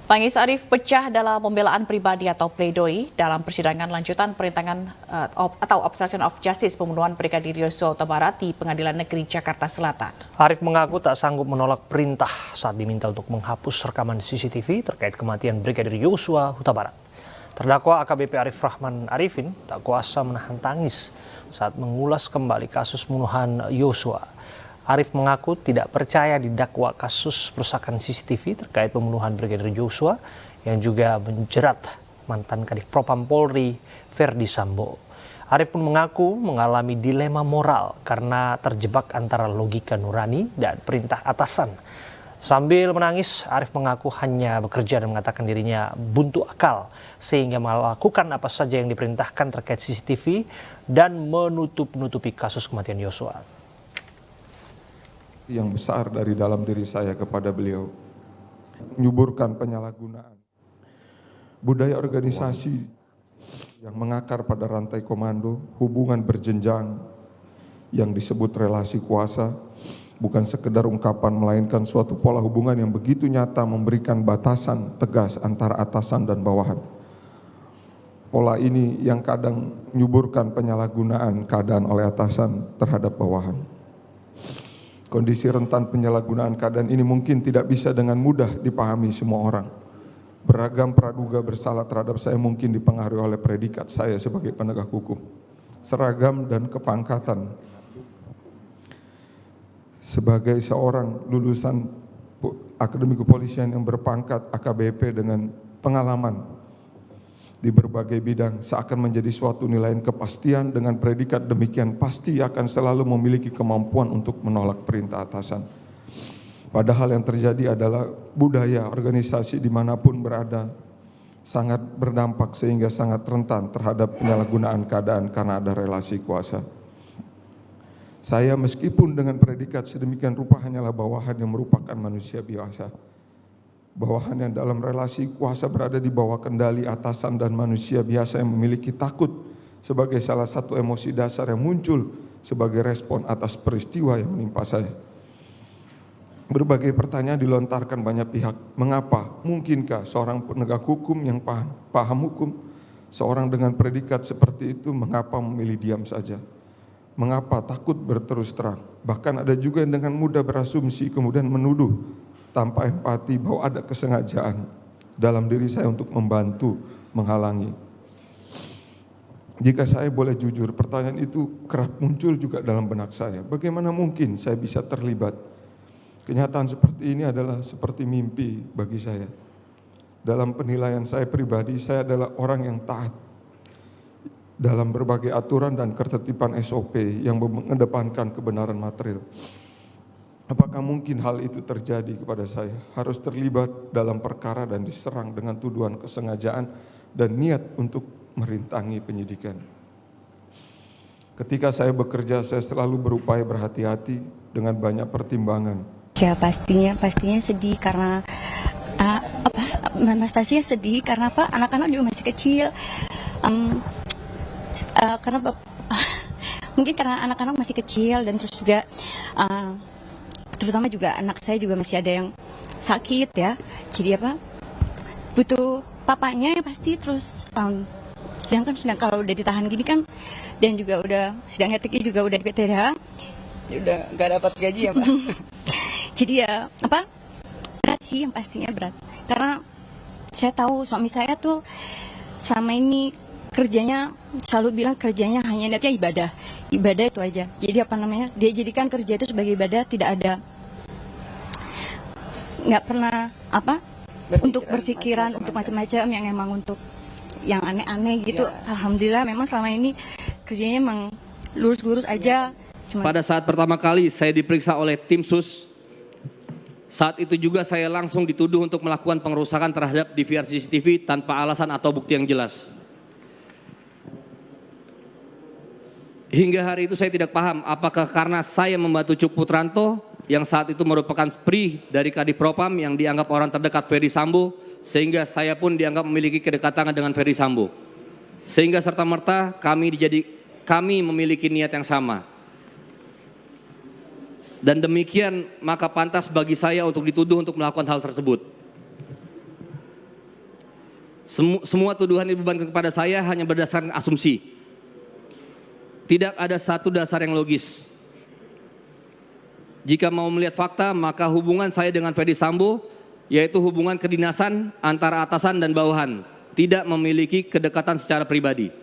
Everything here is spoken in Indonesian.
Tangis Arif pecah dalam pembelaan pribadi atau pledoi dalam persidangan lanjutan perintangan atau obstruction of justice pembunuhan Brigadir Yosua Huta Barat di Pengadilan Negeri Jakarta Selatan. Arif mengaku tak sanggup menolak perintah saat diminta untuk menghapus rekaman CCTV terkait kematian Brigadir Yosua Huta Barat. Terdakwa AKBP Arif Rahman Arifin tak kuasa menahan tangis saat mengulas kembali kasus pembunuhan Yosua. Arif mengaku tidak percaya didakwa kasus perusakan CCTV terkait pembunuhan Brigadir Yosua yang juga menjerat mantan Kadif Propam Polri Verdi Sambo. Arif pun mengaku mengalami dilema moral karena terjebak antara logika nurani dan perintah atasan. Sambil menangis, Arif mengaku hanya bekerja dan mengatakan dirinya buntu akal sehingga melakukan apa saja yang diperintahkan terkait CCTV dan menutupi kasus kematian Yosua. Yang besar dari dalam diri saya kepada beliau, menyuburkan penyalahgunaan budaya organisasi yang mengakar pada rantai komando, hubungan berjenjang yang disebut relasi kuasa, bukan sekedar ungkapan melainkan suatu pola hubungan yang begitu nyata memberikan batasan tegas antara atasan dan bawahan. Pola ini yang kadang menyuburkan penyalahgunaan keadaan oleh atasan terhadap bawahan. Kondisi rentan penyalahgunaan keadaan ini mungkin tidak bisa dengan mudah dipahami semua orang. Beragam praduga bersalah terhadap saya mungkin dipengaruhi oleh predikat saya sebagai penegak hukum. Seragam dan kepangkatan. Sebagai seorang lulusan Akademi Kepolisian yang berpangkat AKBP dengan pengalaman di berbagai bidang seakan menjadi suatu nilai kepastian dengan predikat demikian pasti akan selalu memiliki kemampuan untuk menolak perintah atasan. Padahal yang terjadi adalah budaya organisasi dimanapun berada sangat berdampak sehingga sangat rentan terhadap penyalahgunaan keadaan karena ada relasi kuasa. Saya meskipun dengan predikat sedemikian rupa hanyalah bawahan yang merupakan manusia biasa. Bawahan yang dalam relasi kuasa berada di bawah kendali atasan dan manusia biasa yang memiliki takut sebagai salah satu emosi dasar yang muncul sebagai respon atas peristiwa yang menimpa saya. Berbagai pertanyaan dilontarkan banyak pihak. Mengapa? Mungkinkah seorang penegak hukum yang paham hukum, seorang dengan predikat seperti itu, mengapa memilih diam saja? Mengapa takut berterus terang? Bahkan ada juga yang dengan mudah berasumsi kemudian menuduh tanpa empati bahwa ada kesengajaan dalam diri saya untuk membantu, menghalangi. Jika saya boleh jujur, pertanyaan itu kerap muncul juga dalam benak saya. Bagaimana mungkin saya bisa terlibat? Kenyataan seperti ini adalah seperti mimpi bagi saya. Dalam penilaian saya pribadi, saya adalah orang yang taat dalam berbagai aturan dan ketertiban SOP yang mengedepankan kebenaran material. Apakah mungkin hal itu terjadi kepada saya? Harus terlibat dalam perkara dan diserang dengan tuduhan kesengajaan dan niat untuk merintangi penyidikan. Ketika saya bekerja, saya selalu berupaya berhati-hati dengan banyak pertimbangan. Ya pastinya sedih karena pastinya sedih karena apa? Anak-anak juga masih kecil. Mungkin karena anak-anak masih kecil dan terus juga terutama juga anak saya juga masih ada yang sakit ya, jadi butuh papanya ya pasti. Terus sedang kalau udah ditahan gini kan, dan juga udah sidang etiknya juga udah di PTDH, udah nggak dapat gaji ya Pak. Jadi ya berat sih, yang pastinya berat karena saya tahu suami saya tuh selama ini kerjanya selalu bilang kerjanya hanya niatnya ibadah itu aja. Jadi dia jadikan kerja itu sebagai ibadah, nggak pernah untuk berpikiran untuk macam-macam yang emang untuk yang aneh-aneh gitu. Ya. Alhamdulillah memang selama ini kerjanya emang lurus-lurus aja. Pada saat pertama kali saya diperiksa oleh tim sus, saat itu juga saya langsung dituduh untuk melakukan pengerusakan terhadap DVR CCTV tanpa alasan atau bukti yang jelas. Hingga hari itu saya tidak paham apakah karena saya membantu Cuk Putranto yang saat itu merupakan SPRI dari Kadif Propam yang dianggap orang terdekat Verdi Sambo, sehingga saya pun dianggap memiliki kedekatan dengan Verdi Sambo. Sehingga serta-merta kami memiliki niat yang sama. Dan demikian maka pantas bagi saya untuk dituduh untuk melakukan hal tersebut. Semua tuduhan yang dibebankan kepada saya hanya berdasarkan asumsi. Tidak ada satu dasar yang logis. Jika mau melihat fakta, maka hubungan saya dengan Ferdi Sambo, yaitu hubungan kedinasan antara atasan dan bawahan, tidak memiliki kedekatan secara pribadi.